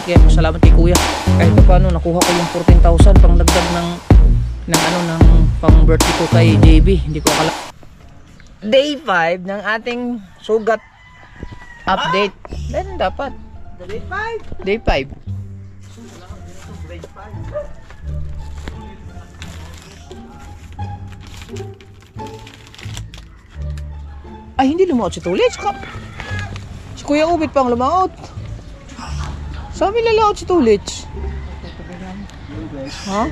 kaya salamat kay kuya. Kahit pa paano nakuha ko yung 14,000 pang dagdag ng pang birthday ko kay JB. Hindi ko akala. Day 5 ng ating sugat update. Ganun dapat. Day 5. Day 5. Ay, hindi lumaot si Tulits. Si Kuya Ubit pang lumaot. Sabi lalaot si Tulits. Ha?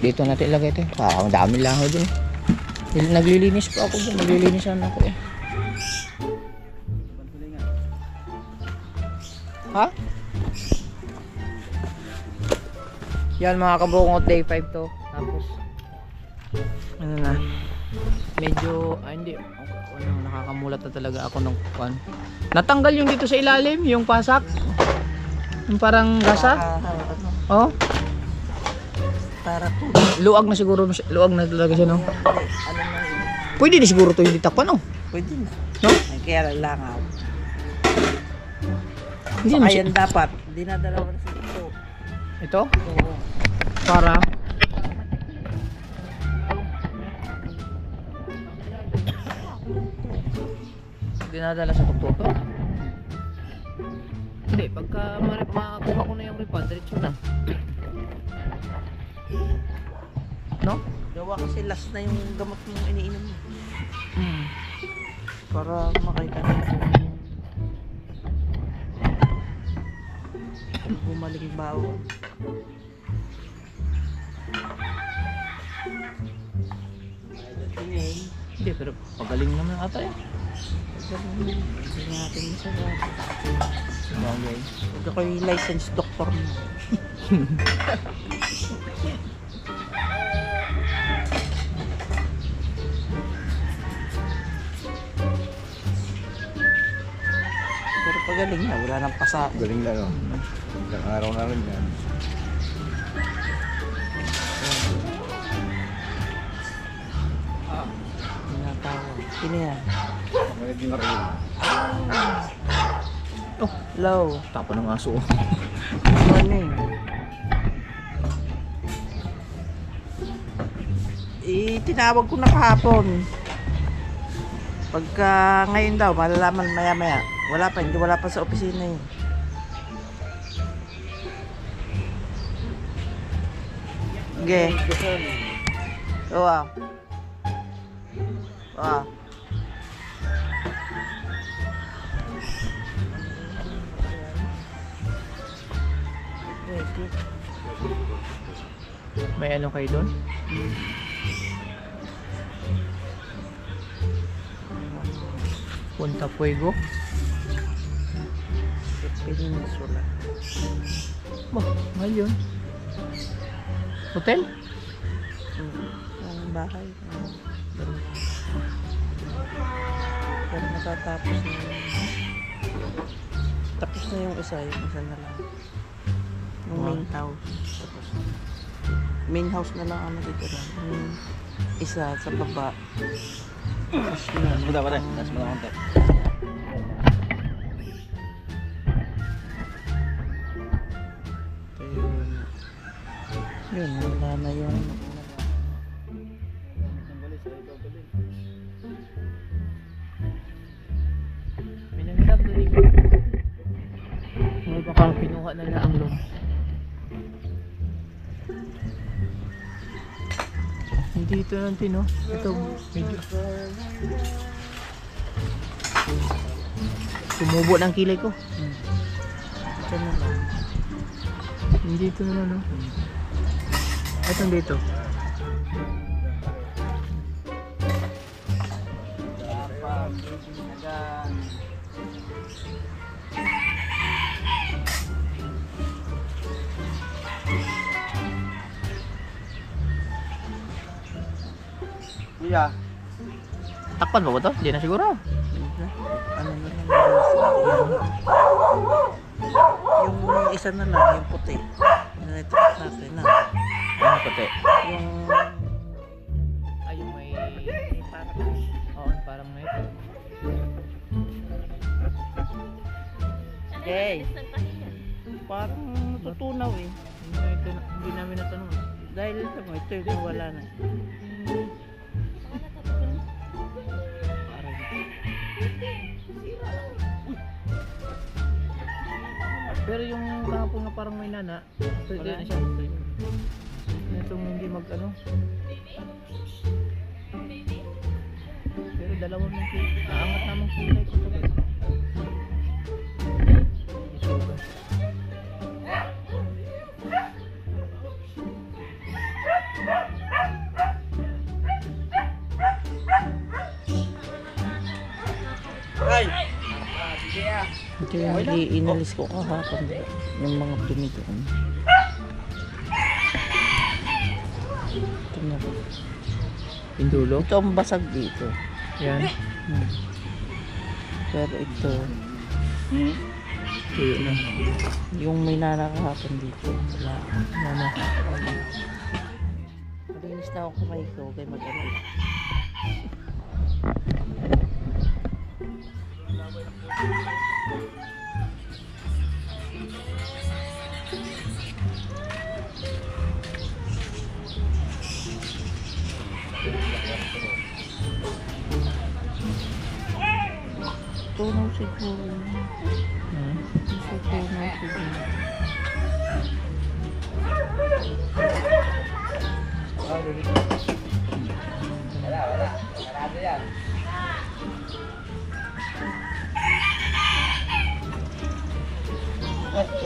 Dito natin ilagay ito. Ang dami lang ako dun. Naglilinis pa ako dun. Naglilinisan ako eh. Ha? Yan mga kabukot, day 5 to. Tapos ano na, medyo hindi nakakamulat na talaga ako ng kwan. Natanggal yung dito sa ilalim, yung pasak, yung parang gasa. Oh, para to. luag na siguro, luag na talaga siya, no? Pwede na siguro to yung ditakpan, no? Pwede na, no? kaya langaw. Hindi So, naman ayan dapat dinadala mo na sa ito oo. para dinadala sa tuktok. Hindi, pagka makakuha ko na yung repad, diretso na. No? Gawa kasi last na yung gamot mong iniinom mo. Para makita na bumalik bawo. Hindi, pero pagaling naman ata yan. Hindi natin isa ba? Bagay. Huwag ako yung licensed doctor mo. Pero pagaling na, wala nang pasa. Galing na, no? Ilang araw na rin yan. Tinatawag. Sino yan? May dinaril. Oh, Low. tapa ng aso. Morning. Tinawag ko na kahapon. Pagka ngayon daw, malalaman maya-maya. Wala pa sa opisina yun. Okay. Oo. Oo. May ano kayo doon? Punta Fuego. Peninsula. Bah, mahal yun. Hotel? Ang bahay. Pero natatapos na yun. Tapos na yung isa na lang. Yung main house. Tapos main house na lang ang natitira. Yung isa sa baba. Tapos yun. Muda pa rin. Tapos mo na konti. Yun, wala na yung Pinanghirap na rin. May baka pinuha na ang loan. Hindi ito natin, no? Ito, medyo tumubo ng kilay ko. ito na lang. Hindi ito na, no? Itong dito. Iya. Takpan ba ito? Hindi na siguro. Ano na lang. Yung isa na lang, yung puti. Ito natin na. Ano puti? Yung Ay, yung may... parang Oo, parang may ito. Okay. Parang natutunaw eh. Hindi namin natanong. Dahil ito mo, ito yung wala na. Parang pero yung kahapon na parang may nana, pwede Wala. na siya. Itong hindi mag-ano. Pero dalawang ng kilay. Aangat namang kilay ko ito. Ay! Ito yung inalis ko kahapon. Yung mga dumi doon. Ito na. Pindulo? Ito ang basag dito. Yan. Pero ito, Tuyo na. yung may nakakahapon dito. Wala. Nana. Malinis na ako kamay ko. Kaya mag-alala. Tunaw siguro. Hmm. Tunaw siguro.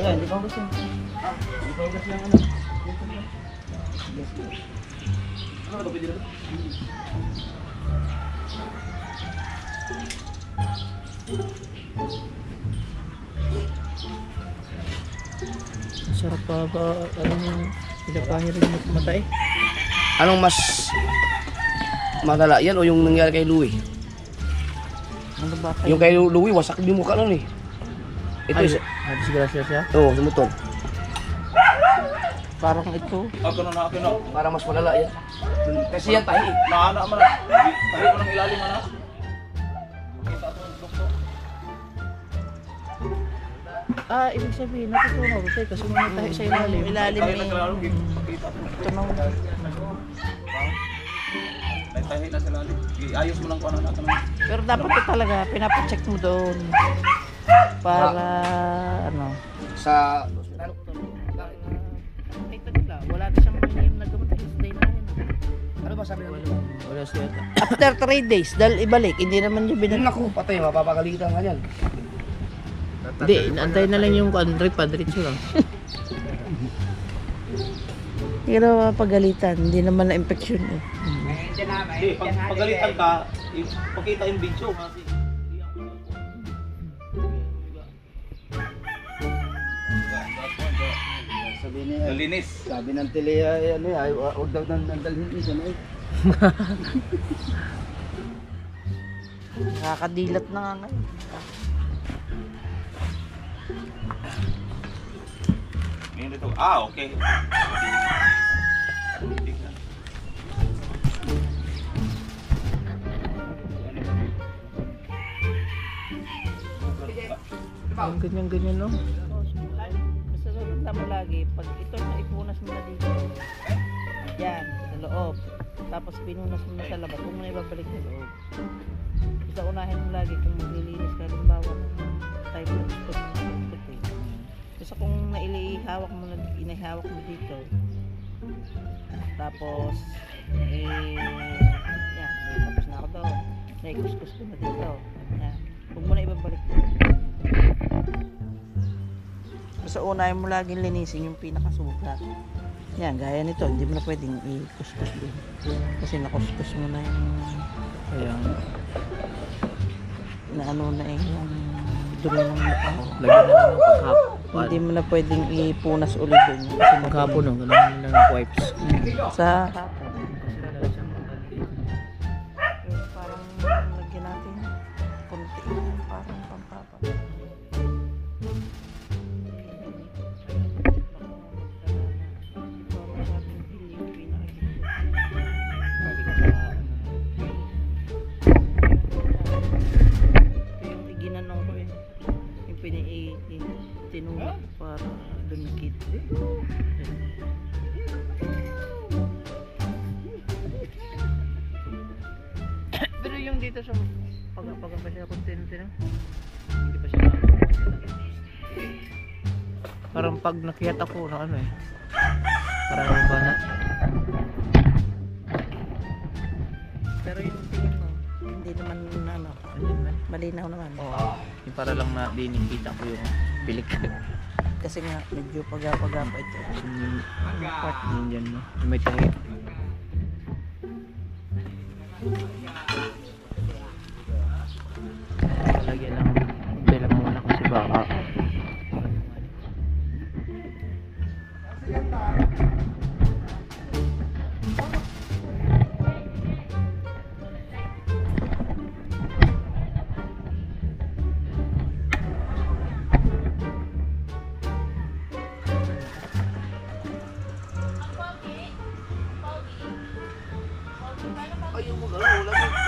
Hindi pa gusto. Hindi pa gusto yung ano. Ano ba pwede na? Sarap pa ba? Anong pinapahi rin yung matay? Anong mas madala yan o yung nangyari kay Louie? Ano ba kayo? Yung kay Louie, wasak yung mukha nun eh. Ito Ay, isa. nadisgrasya siya? Oo, sumutol. Parang ito. Ako na. Para mas malala yan. Kasi yan tahi eh. Naana man. Tahi mo ng ilalim na. Ah, ibig sabihin, natutunaw ito kasi may tayo sa ilalim. Ilalim Tahi na eh. sa lalim. Kita mo. Tunaw. Tahi na sa lalim. Ayos mo lang kung ano natin. Pero dapat ito talaga, pinapacheck mo doon. Para, ano. Sa hospital. Nakita nila, wala na siyang yung nagamatay sa day na yun. Ano ba sabi ng Wala siya. After 3 days, dahil ibalik, hindi naman niya binalik. Naku, patay, mapapagalitan ka yan. Hindi, naantay na lang yung padritso lang. Pero pagalitan, hindi naman na-infection eh. Hindi, pag pagalitan ka, pakita yung video. Sabi niya, Nalinis. sabi ng tele, ano eh, huwag daw nandalhin niya na eh. Nakakadilat na nga ngayon. Ngayon ito. Ah, okay. Ang ganyan-ganyan, no? Basta tanda mo lagi, pag ito na ipunas mo na dito, yan, sa loob. Tapos pinunas mo na sa labas, huwag mo na ibabalik sa loob. Basta unahin mo lagi kung maglilinis ka, halimbawa ng type of gusto mo. Basta kung nailihawak mo na, inihawak mo dito, tapos, yan, tapos na ako doon. Naikuskus ko na dito. Yan. Huwag mo na ibabalik. Basta unahin mo laging linisin yung pinakasugat. Yan, gaya nito, hindi mo na pwedeng i-kuskus din. Kasi nakuskus mo na yung Kaya, na ano na eh, yung dumi ng mukha mo. lagyan na lang ng paghapon. Hindi mo na pwedeng ipunas ulit din. Kasi Paghapon, no? Ganun lang ng wipes. sa Kasi talaga siyang magalitan. parang lagyan natin konti parang pampapa. Ito yung iginanong ko eh. Yung para dumikit. Pero yung dito sa pag pa siya kontinente, Hindi pa siya parang pag nakiyat ako na ano eh. Parang ba na? pero yung tingin mo, hindi naman ano, Ano man? malinaw naman. Oo. Yung para lang na dinikita ko yung pilik. Kasi nga medyo pagapa ito. Yung part yun dyan no. Yung may tangit. Lagyan lang bela muna kasi baka Ayaw mo gano'n, wala mo.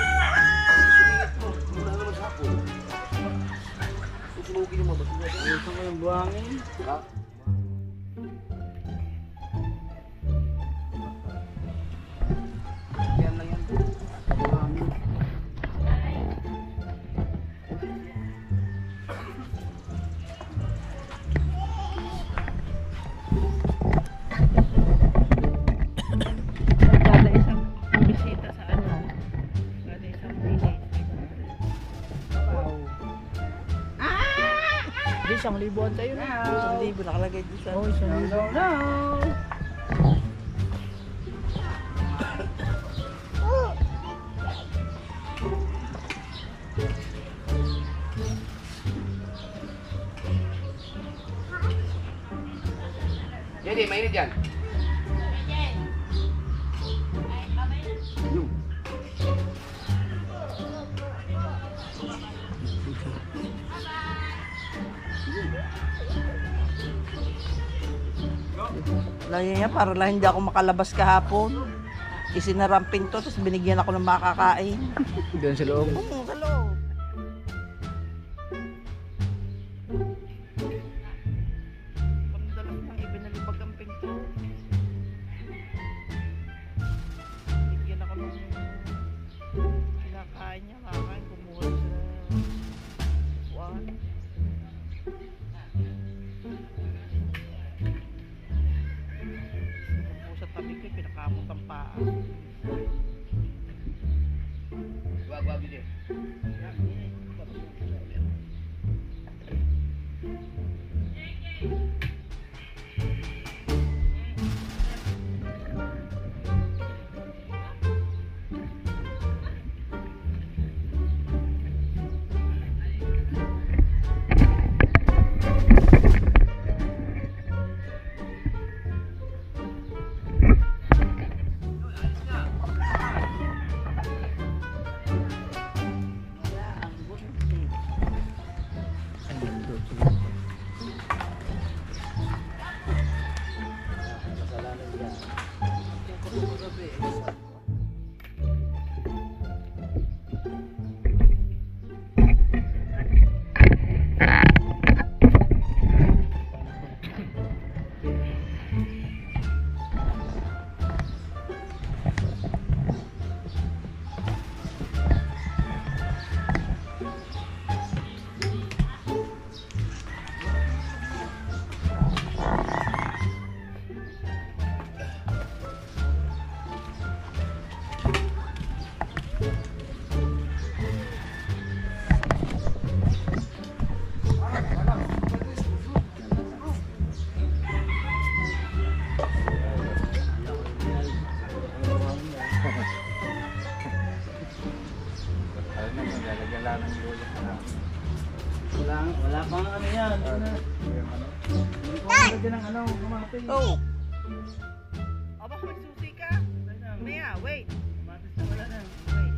Sumingit mo, wala naman sa hapon. Susunugin yung mabas. Gusto mo yung buhangin? Ha? Yan lang yan. Buhangin. Kada isang bisita sa ano, kada isang minute. Wow. Di, 1,000 tayo na. 1,000 nakalagay dito sa. Oh, 1,000. Jadi, mainit yan. Yung. Lagi niya para lang hindi ako makalabas kahapon. Isinara ang pinto tapos binigyan ako ng makakain. Doon sa loob. Oo, sa loob. Pandalas nang ibinalibag ang pinto. Binigyan ako ng kinakain niya, kakain, kumuha sa buwan. Sa tabi ko, pinakamot ang paa. Wag, din. Wala pang ano yan. Hindi ko ano din ang ano, kumatin. Oh! Aba, may susi ka? Maya, wait. Kumatis na wala na. Wait.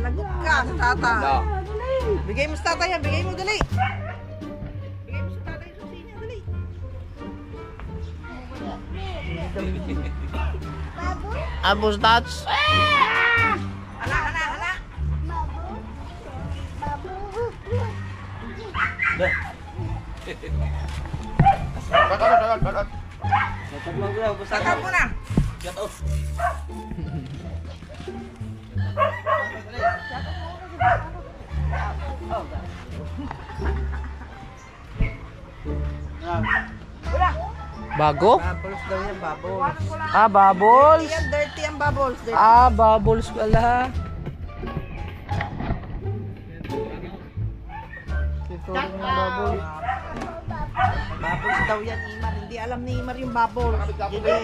Lagot ka sa tatay. Bigay mo sa tatay yan, bigay mo, dali. Bigay mo sa tatay yung susi niya, dali. Abos touch. Hala, hala, hala. Bakat. Sakal mo na. Bago? Bubbles daw yan, bubbles. Ah, bubbles. Yan, dirty ang bubbles. Dirty. Ah, bubbles pala. Ito rin yung bubbles. Bubbles daw yan, Imar. Hindi alam ni Imar yung bubbles. Sige.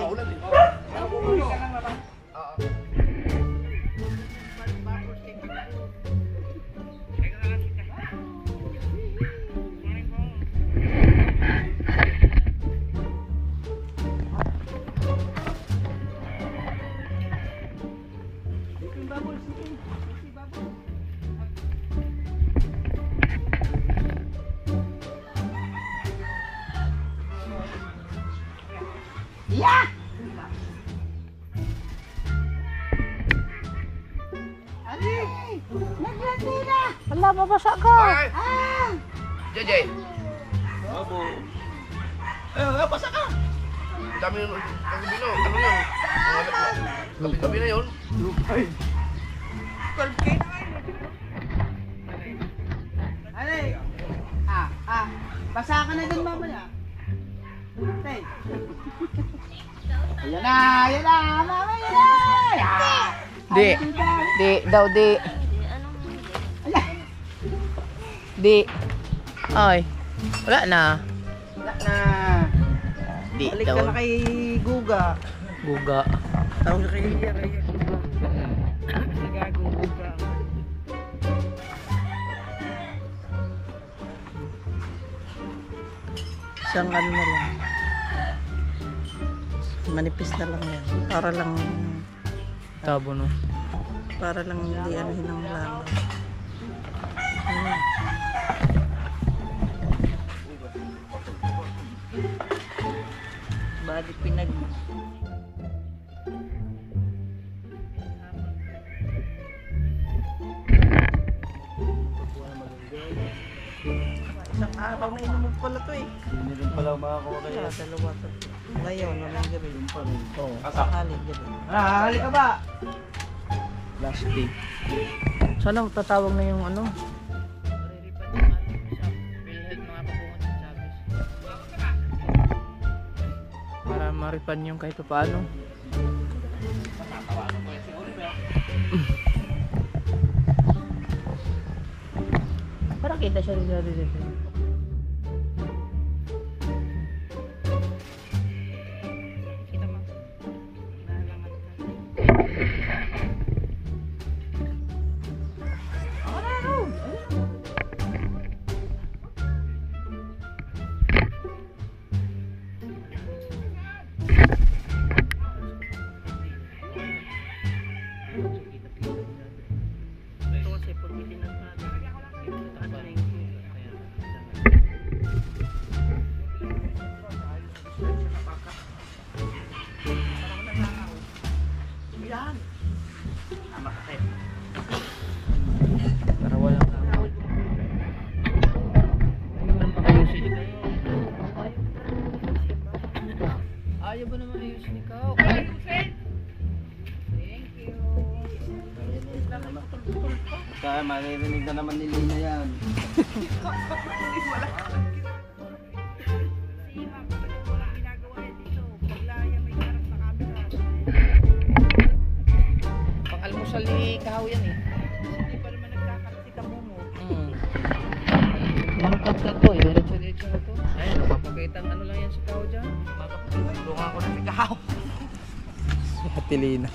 Wala, babasa ka. JJ. Babo. Basa ka. Dami yun. Gabi na. Ano yun? Gabi na yun. Alay. Basa ka na dun mamaya. Tay. Ayan na, mamaya na. Di. Di, daw di. Di. Ay. Wala na. Wala na. Di Balik daw. ka na kay Guga. Guga. Tawag ka kay Guga. Nagaguga. Isang ano na lang. Manipis na lang yan. Para lang Tabo no. hindi ano hinang lang. Bali pinag isang araw na inumin pala to eh. Hindi rin pala makakuha Kaya dalawa to. Ngayon, walang gabi. Oo. Haling gabi. Hali ka ba? Last day. Sana tatawag na yung ano. Para maripan yung kahit paano. Para kita siya rin dito. Kita mo. Nahalangan ka. Ito kasi pag itinatado, itinatado na yung sugar, kaya yan. Tama kasi. Para walang kamot. Ano man pakayusin ikaw? Ayaw ba naman ayusin ikaw? Kaya maririnig na naman ni Lina yan. Pang-almusal ni Kahaw yan eh. Hindi pa naman nagkakaroon si Kamumo. Mangkap na to, diretso na to. Ayun, napapakita ang ano lang yan si Kahaw dyan. Tulungan ko na si Kahaw. Si Hatilina.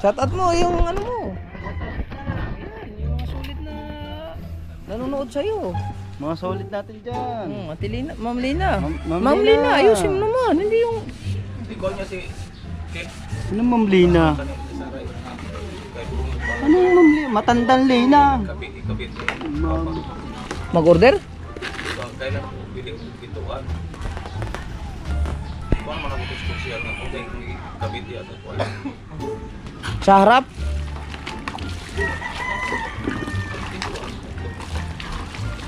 Shoutout mo yung ano mo. Yan, yung mga sulit na nanonood sa'yo. Mga solid natin dyan. Hatilina, Ma'am Lina. Ma'am Ma'am Lina. Lina, ayusin mo naman. Hindi yung... Ano Ma'am Lina? Ano yung mamli? Matandang lina. Mag-order? Kailan ko pili ko pintuan. Kuha naman ako special na kung may kabiti at kuha. Sa harap?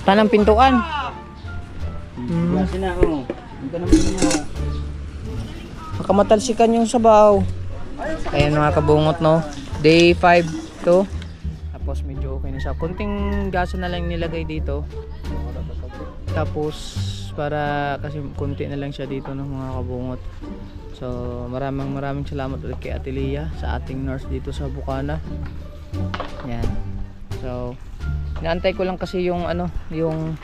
Tanang pintuan. Klase na ako. Hindi ka naman niya. Makamatalsikan yung sabaw. Ayan mga kabungot, no. Day 5 to. Tapos medyo okay na siya. Kunting gaso na lang nilagay dito. Tapos para kasi kunti na lang siya dito, no, mga kabungot. So maraming salamat ulit kay Ate Lia sa ating nurse dito sa Bukana. Yan. So inaantay ko lang kasi yung ano, yung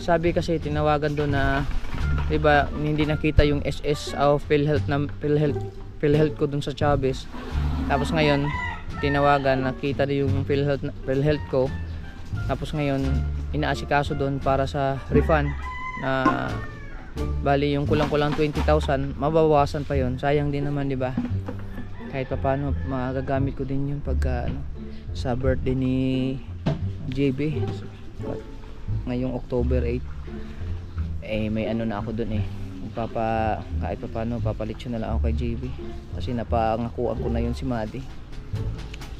sabi kasi tinawagan doon na, diba, hindi nakita yung SS of PhilHealth ko dun sa Chavez. Tapos ngayon tinawagan, nakita din yung PhilHealth ko. Tapos ngayon inaasikaso doon para sa refund na bali yung kulang-kulang 20,000, mababawasan pa yon. Sayang din naman, diba? Kahit paano magagamit ko din yun pagka ano, sa birthday ni JB ngayong October 8. May ano na ako dun kahit paano papalit siya na lang ako kay JB kasi napangakuan ko na yun si Madi.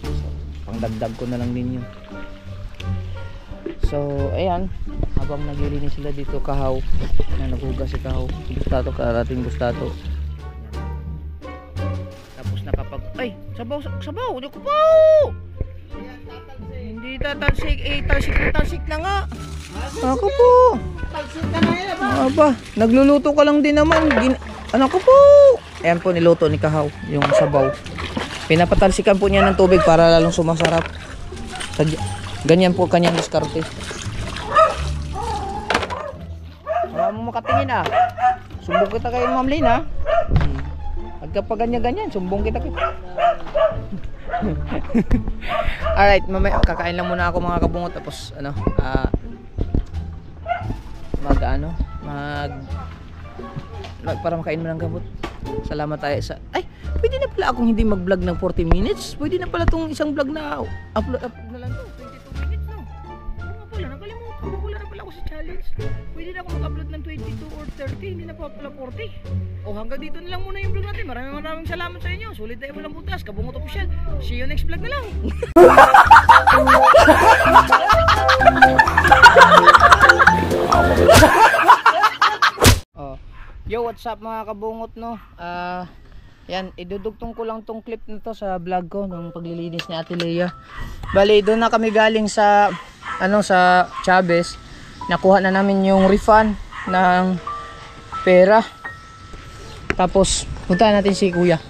So pangdagdag ko na lang din yun. So ayan, habang naglilinis sila dito, Kahaw na naghugas si Kahaw, Bustato, karating Bustato. Tapos nakapag sabaw hindi ko po, hindi tatalsik na nga ako po. Aba, nagluluto ka lang din naman. Ano ko po? Ayan po, niluto ni Kahaw yung sabaw. Pinapatalsikan po niya ng tubig para lalong sumasarap. Ganyan po kanyang diskarte. Wala mo makatingin Sumbong kita kay Ma'am Lina. Pagka pa ganyan, sumbong kita kay. Alright, mamaya kakain lang muna ako mga kabungot. Tapos para makain mo ng gamot. Salamat tayo sa pwede na pala akong hindi mag-vlog ng 40 minutes. Pwede na pala tong isang vlog na upload na lang to 22 minutes, no? Ano pala, nakalimutan ko, wala na pala ako sa challenge. Pwede na ako mag-upload ng 22 or 30, hindi na pa pala 40. Hanggang dito na lang muna yung vlog natin. Maraming salamat sa inyo. Sulit tayo walang butas, Kabungot Official. See you next vlog na lang. Yo, what's up mga kabungot, no? Yan, idudugtong ko lang tong clip na to sa vlog ko nung paglilinis ni Ate Lea. Bali, doon na kami galing sa sa Chavez. Nakuha na namin yung refund ng pera. Tapos punta natin si Kuya.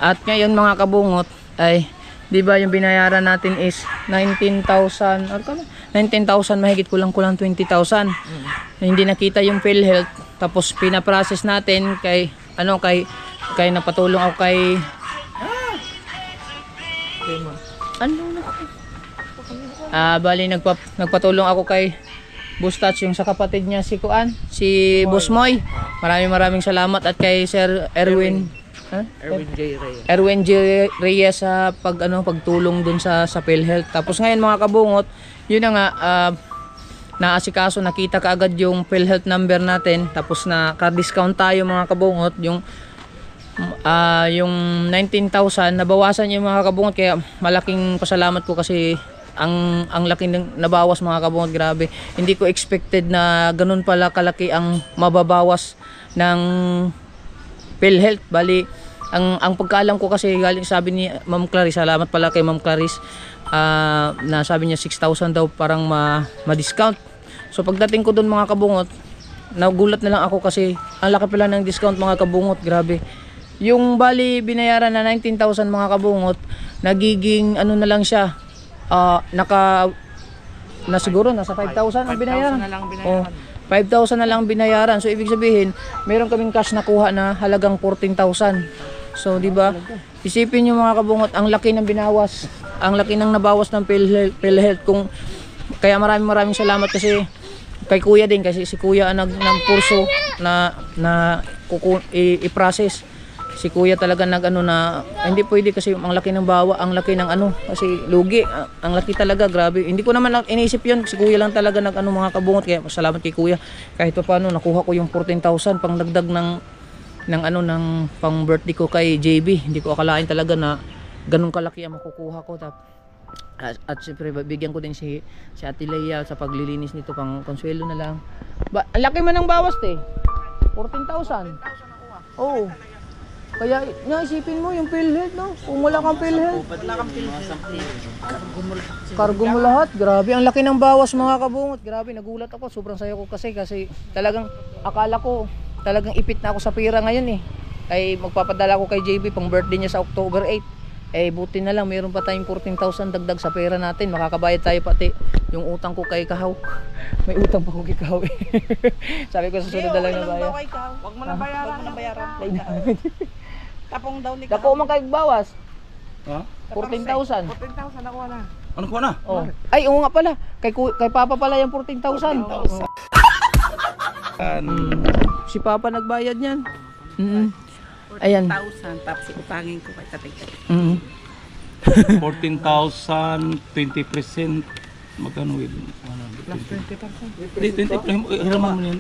At ngayon mga kabungot ay, di ba yung binayaran natin is 19,000, 19,000 mahigit, kulang 20,000. Hindi nakita yung PhilHealth. Tapos pinaprocess natin kay napatulong ako kay bali nagpatulong ako kay Bustats, yung sa kapatid niya si Boss Moy. Maraming salamat, at kay Sir Erwin J. Reyes sa pagtulong dun sa PhilHealth. Tapos ngayon mga kabungot, yun na nga, naasikaso, nakita kaagad yung PhilHealth number natin. Tapos naka-discount tayo mga kabungot. Yung 19,000 nabawasan yung mga kabungot, kaya malaking pasalamat ko kasi ang laki ng nabawas mga kabungot. Grabe, hindi ko expected na ganun pala kalaki ang mababawas ng PhilHealth. Bali, ang pagkaalam ko kasi galing, sabi ni Ma'am Clarice, salamat pala kay Ma'am Clarice, na sabi niya 6,000 daw parang ma-discount. So pagdating ko doon mga kabungot, nagulat na lang ako kasi ang laki pala ng discount mga kabungot. Grabe, yung bali binayaran na 19,000 mga kabungot, nagiging na lang siya, siguro nasa 5,000 ang binayaran. 5,000 na lang binayaran. So ibig sabihin, meron kaming cash nakuha na halagang 14,000. So di ba? Isipin niyo mga kabungot, ang laki ng binawas, ang laki ng nabawas ng PhilHealth. Kaya maraming salamat kasi kay Kuya din, kasi si Kuya ang ng kurso na i-process. si kuya talaga nag ano na hindi pwede kasi ang laki ng bawa, ang laki ng ano kasi lugi, ang laki talaga, grabe. Hindi ko naman iniisip yun, si kuya lang talaga nag ano mga kabungot, kaya salamat kay kuya. Kahit pa paano nakuha ko yung 14,000 pang dagdag ng ano ng pang birthday ko kay JB. Hindi ko akalain talaga na ganun kalaki ang makukuha ko. At siyempre bigyan ko din si Ate Leia sa paglilinis nito, pang konsuelo na lang. Ang laki man ng bawas 14,000. Oo. Kaya naisipin mo yung PhilHealth, no? Kung wala kang PhilHealth, kargo mo lahat. Grabe, ang laki ng bawas mga kabungot. Grabe, nagulat ako. Sobrang saya ko kasi talagang akala ko talagang ipit na ako sa pera ngayon eh. Ay magpapadala ko kay JB pang birthday niya sa October 8. Eh buti na lang mayroon pa tayong 14,000 dagdag sa pera natin. Makakabayad tayo pati yung utang ko kay Kahaw. May utang pa ko kay Kahaw eh. Sabi ko sa sunod na lang na bayad. Huwag mo na bayaran. Tapong daw ni Dako man kay bawas. Ha? 14,000. 14,000 nakuha na. Ano ko na? Oh. Ay, oo nga pala. Kay Papa pala yung 14,000. Si Papa nagbayad niyan. Ayan. 14,000 tapos utangin ko kay tatay. 14,000, 20%. Magkano yun? Plus 20%. 20%. Hiraman mo yan.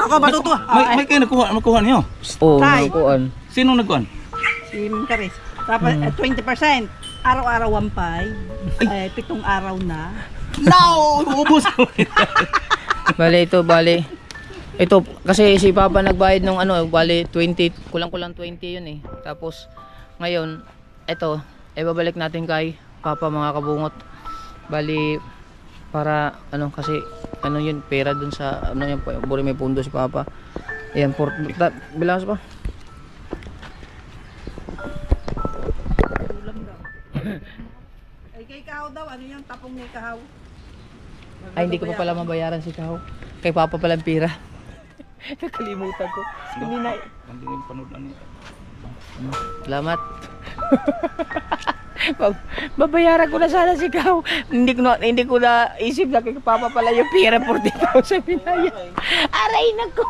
Ako matuto. May kayo nakuha niyo? Oo, Tay. nakuhaan. Sino nagkuhan? Si Karis. Tapos 20%. Araw-araw 1.5. 7 araw na. No! Ubus! Bale. Ito, kasi si Papa nagbayad nung ano, bale 20, kulang-kulang 20 yun eh. Tapos, ngayon, ito, babalik natin kay Papa mga kabungot. Bali, para, ano, kasi, ano yun, pera dun sa, ano yun, buri may pundo si Papa. Ayan, bilangas pa. Ay, kay Kahaw daw, ano yung tapong ni Kahaw? Ay, hindi ko pa pala mabayaran si Kahaw. Kay Papa pala ang pera. Nakalimutan ko. Hindi na. Hindi yung panood na niya. Salamat. Babayaran ko na sana si Kahaw. Hindi ko na isip na kay Papa pala yung pera 40,000 pinaya. Aray nako.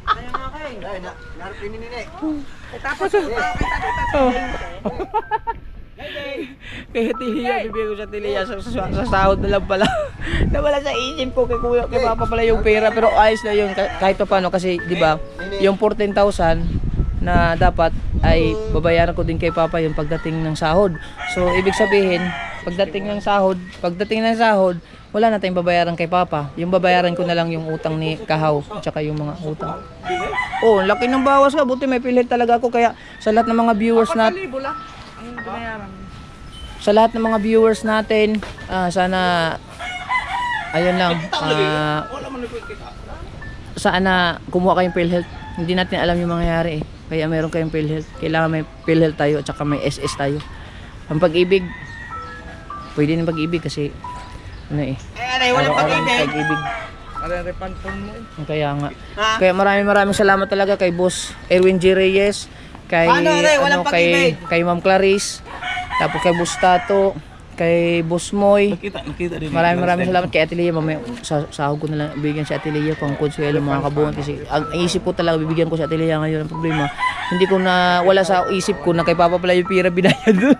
Kaya nga kay. Ay, narapin ni Nene. Tapos kay tatay. Kaya Tilia, bibigyan ko sa Tilia sa sahod na lang pala. Nawala sa isip ko kay Papa pala yung pera, pero ayos na yun kahit pa paano kasi 'di ba? Yung 14,000 na dapat ay babayaran ko din kay Papa yung pagdating ng sahod. So ibig sabihin, pagdating ng sahod, wala na tayong babayaran kay Papa. Yung babayaran ko na lang yung utang ni Kahaw at saka yung mga utang. Oh, laki ng bawas ka. Buti may PhilHealth talaga ako, kaya sa lahat ng mga viewers natin, sa lahat ng mga viewers natin, sana ayun lang, sana kumuha kayong PhilHealth. Hindi natin alam yung mangyayari eh. Kaya meron kayong PhilHealth. Kailangan may PhilHealth tayo at saka may SS tayo. Ang pag-ibig, pwede ng pag-ibig kasi ano eh. Walang Pag-ibig. Refund phone mo eh. Kaya nga. Kaya maraming salamat talaga kay Boss Erwin G. Reyes, kay kay Ma'am Clarice, tapos kay Boss Tato, kay Boss Moy. Nakita din. Maraming salamat kay Ate Leia. Mamaya sahod ko na lang bigyan si Ate Leia pang konsuelo mga kabungan, kasi ang isip ko talaga bibigyan ko si Ate Leia ngayon. Ang problema, hindi ko na wala sa isip ko na kay Papa pala yung pira binayad doon.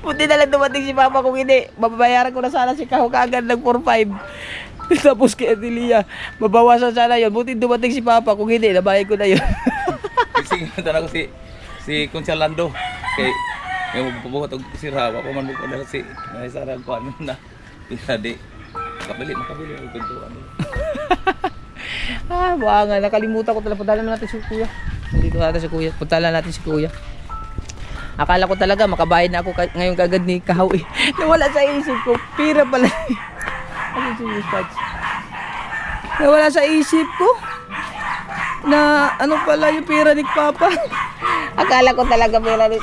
Buti na lang dumating si Papa, kung hindi babayaran ko na sana si Kahaw kaagad ng 4-5. Tapos kay Ate Leia, babawasan sana yun. Buti dumating si Papa, kung hindi nabayad ko na yun. Sige, tanong ko si Consialando kay may magbubuhat og sira wa pa man mo na si naisarag ko ano na pinadi makabili og kuntuan. Buanga, nakalimutan ko talaga. Puntahan natin si Kuya. Hindi ko natin si Kuya. Puntahan natin si Kuya. Akala ko talaga makabayad na ako ngayon kagad ni Kahaw eh. Nawala sa isip ko, pira pala. Nawala sa isip ko na ano pala yung pira ni Papa. Akala ko talaga pera ni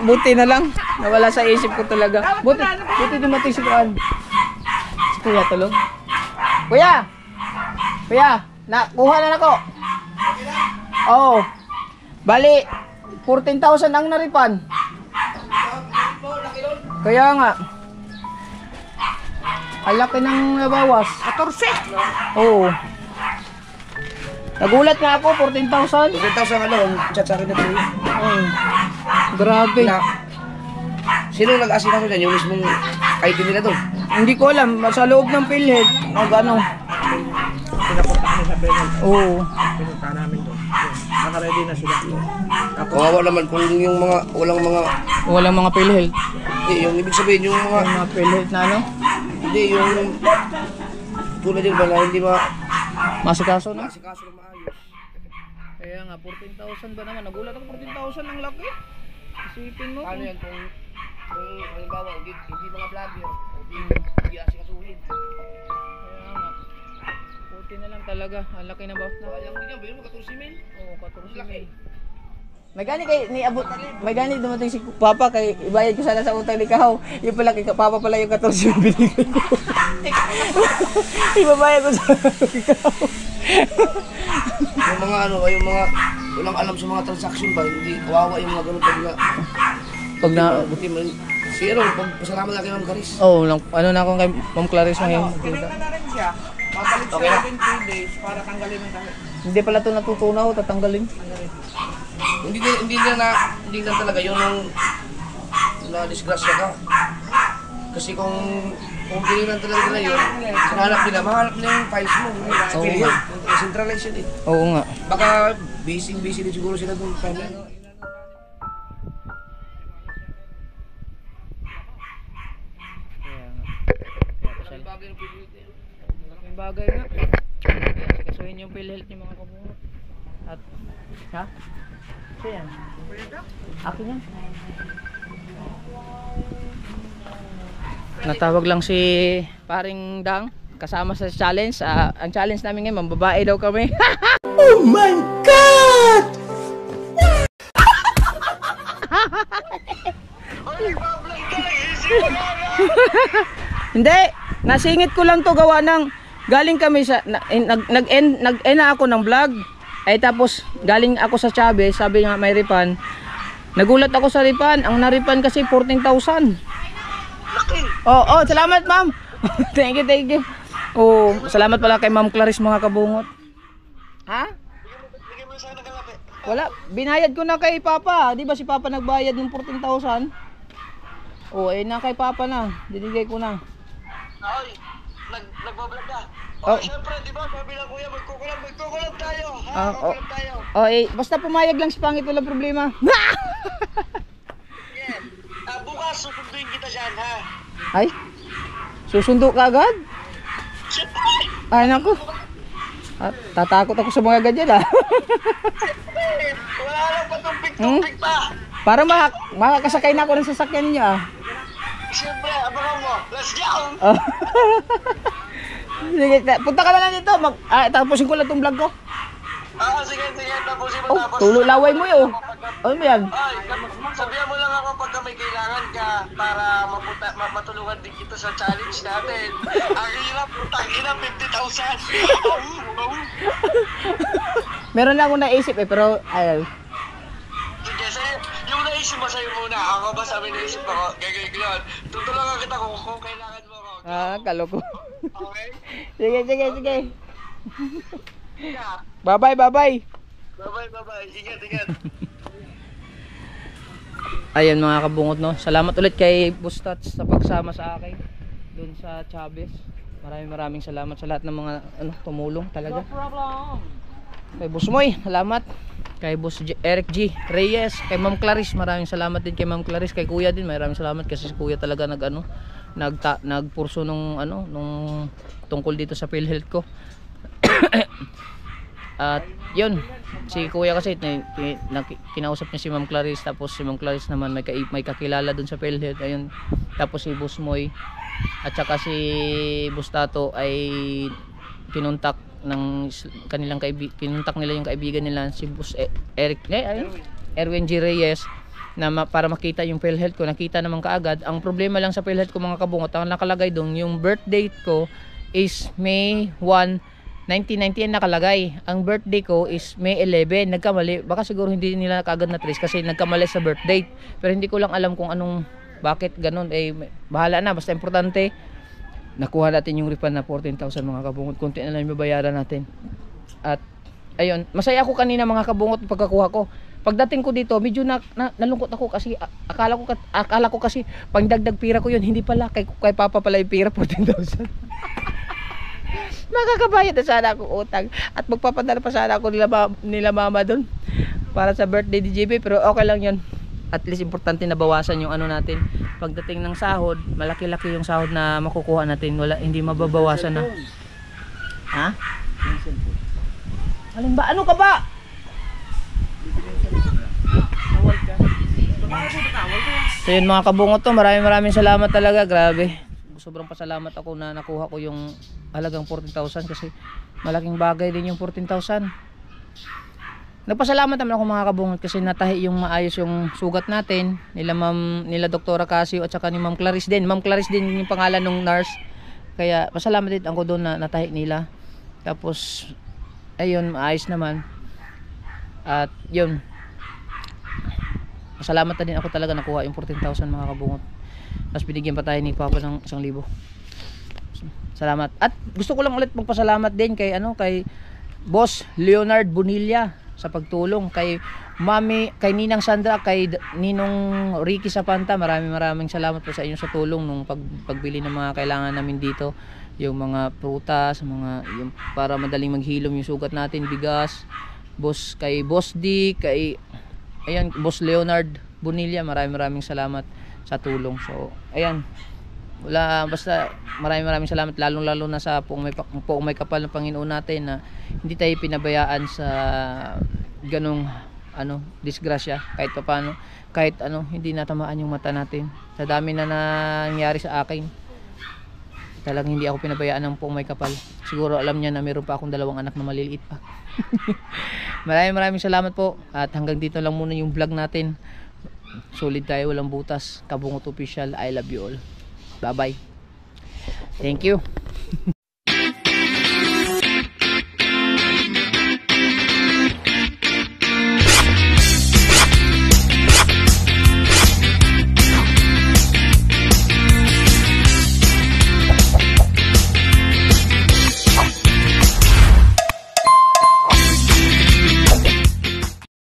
buti na lang. Nawala sa isip ko talaga. Buti dumating si Kuan. Si Kuya tulog. Kuya! Kuya! Kuha na ako. Oo. Bali, 14,000 ang naripan. Kaya nga. Ang laki ng nabawas. 14. Oo. Nagulat nga ako, 14,000. 14,000 ano, ang chat sa akin na tuloy. Grabe. Na, sino nag-asikaso dyan? Yung mismong ID nila doon? Hindi ko alam, sa loob ng PhilHealth, ano. Pinapunta kami sa Benel. Oo. Pinunta namin doon. Naka-ready na sila. Kawawa naman kung yung mga, Walang mga PhilHealth. hindi, yung ibig sabihin yung mga, Mga PhilHealth na ano, hindi, yung, tulad din ba na hindi masikaso na. asikaso na maayos. Kaya nga, 14,000 ba naman? Nagulat ako, 14,000 ang laki. Isipin mo. Paano yan kung halimbawa, hindi mga vlogger, hindi asikasuhin. Kaya nga, 14 na lang talaga. Ang laki na ba? Sayang din yan, bilhin mo 14 mil. Oo, 14 mil. May gani kay ni abot, may gani dumating si Papa kay ibayad ko sana sa utang ni Kahaw. Yung pala kay Papa pala yung 14 yung binigay ko. Ibabayad ko sa Kahaw. Yung mga ano, yung mga walang alam sa mga transaction ba, hindi kawawa yung mga ganun Pag na buti man si ano, pasalamat na kay Ma'am Caris. oh, ano na ako kay Ma'am Clarice ngayon. Kinita na rin siya. Papalit Okay siya na. within 3 days para tanggalin ang dahil. Hindi pala to natutunaw, tatanggalin. Hindi na talaga yun ang na disgrasya ka. Kasi kung tinignan talaga nila yun, mahanap nila yung files mo. Sa period, centralize yun eh. Oo nga. Baka busy din siguro sila doon. Malaking bagay nga. Kasuhin yung PhilHealth yung mga kabungot. At, ha? So yan. Akin yan. Natawag lang si paring Dang kasama sa challenge. Ang challenge namin ngayon, mambabae daw kami. Oh my God! Hindi, nasingit ko lang to gawa ng galing kami sa nag-end na ako ng vlog. Ay tapos galing ako sa Chavez, sabi nga may ripan. Nagulat ako sa ripan, ang naripan kasi 14,000. Oh, salamat ma'am. Thank you. Oh, salamat pala kay Ma'am Clarice mga kabungot. Ha? Wala, binayad ko na kay Papa. Di ba si Papa nagbayad ng 14,000? Oh, na kay Papa na. Dinigay ko na. Ay, nagbablog ka. Oh. Siyempre, di ba, sabi lang kuya, magkukulam tayo. Tayo. Oh, basta pumayag lang si Pangit, walang problema. Yeah. Bukas, susunduin kita dyan, ha? Ay, susundo ka agad? Siyempre! Ay, naku. Tatakot ako sa mga ganyan, ah. Wala lang patumpik-tumpik pa. Para makakasakay na ako ng sasakyan niya, ah. Siyempre, abangan mo. Let's go! Oh. Sige, punta ka na lang dito. Tapusin ko lang itong vlog ko. Sige, tapusin mo, Oh, tululaway mo yun. Ano ba yan? Ay, sabihan mo lang ako pagka may kailangan ka para matulungan din kita sa challenge natin. Ang hirap, putang-hirap, 50,000. Meron na akong naisip pero ayaw. Sige, yung naisip mo sa'yo muna. Ako ba sabi naisip ako, gagawin. Tutulungan kita kung kailangan mo ako. Kaloko. Okay? Sige. Yeah. Bye-bye. Bye-bye. Ingat. Ayan mga kabungot, no. Salamat ulit kay Bustats sa pagsama sa akin doon sa Chavez. Maraming salamat sa lahat ng mga tumulong talaga. No problem. Kay Boss Moy, salamat. Kay Boss Eric G Reyes, kay Ma'am Clarice, maraming salamat din kay Ma'am Clarice, kay Kuya din, maraming salamat kasi si Kuya talaga nagpurso nung tungkol dito sa PhilHealth ko. At yun, si Kuya kasi kinausap niya si Ma'am Clarice, tapos si Ma'am Clarice naman may kakilala dun sa PhilHealth, ayun. Tapos si Boss Moy at saka si Boss Tato ay kinontak nila yung kaibigan nila si Boss Erwin G Reyes na para makita yung PhilHealth ko. Nakita naman kaagad. Ang problema lang sa PhilHealth ko mga kabungot, ang nakalagay doon yung birth date ko is May 1, 1998 nakalagay. Ang birthday ko is May 11. Nagkamali. Baka siguro hindi nila kaagad na trace kasi nagkamali sa birth date. Pero hindi ko lang alam kung bakit ganun. Bahala na. Basta importante, nakuha natin yung refund na 14,000 mga kabungot. Kunti na lang yung babayaran natin. At ayun, masaya ako kanina mga kabungot pagkakuha ko. Pagdating ko dito, medyo nalungkot ako kasi akala ko kasi pangdagdag pira ko yun. Hindi pala, kay Papa pala yung pira, 14,000. Makakabayad na sana ako utang. At magpapadala pa sana ako nila mama doon para sa birthday ni JB. Pero okay lang yun. At least importante na bawasan yung ano natin. Pagdating ng sahod, malaki-laki yung sahod na makukuha natin. Hindi mababawasan na. Ha? Alin ba? Ano ka ba? So yun mga kabungot to, maraming salamat talaga, grabe. Sobrang pasalamat ako na nakuha ko yung halagang 14,000 kasi malaking bagay din yung 14,000. Nagpasalamat naman ako mga kabungot kasi natahi yung maayos yung sugat natin nila Doktora Casio at saka ni Ma'am Clarice din. Ma'am Clarice din yung pangalan ng nurse. Kaya pasalamat din ako doon na natahi nila. Tapos ayun, maayos naman. At yun, masalamat na din ako talaga nakuha yung 14,000 mga kabungot. Tapos binigyan pa tayo ni Papa ng 1,000. Salamat. At gusto ko lang ulit magpasalamat din kay Boss Leonard Bonilla sa pagtulong, kay Ninang Sandra, kay Ninong Ricky Sapanta. Maraming salamat po sa inyo sa tulong nung pagbili ng mga kailangan namin dito, yung mga prutas, yung para madaling maghilom yung sugat natin, bigas. Kay Boss D, kay Boss Leonard Bonilla, maraming salamat sa tulong. So ayan, basta maraming salamat, lalong na sa poong may kapal ng Panginoon natin na hindi tayo pinabayaan sa ganong disgrasya. Kahit hindi natamaan yung mata natin. Sa dami na nangyari sa akin, talagang hindi ako pinabayaan ng poong may kapal. Siguro alam niya na meron pa akong 2 anak na maliliit pa. Maraming salamat po, at hanggang dito lang muna yung vlog natin. Solid tayo, walang butas. Kabungot Official, I love you all. Bye bye. Thank you.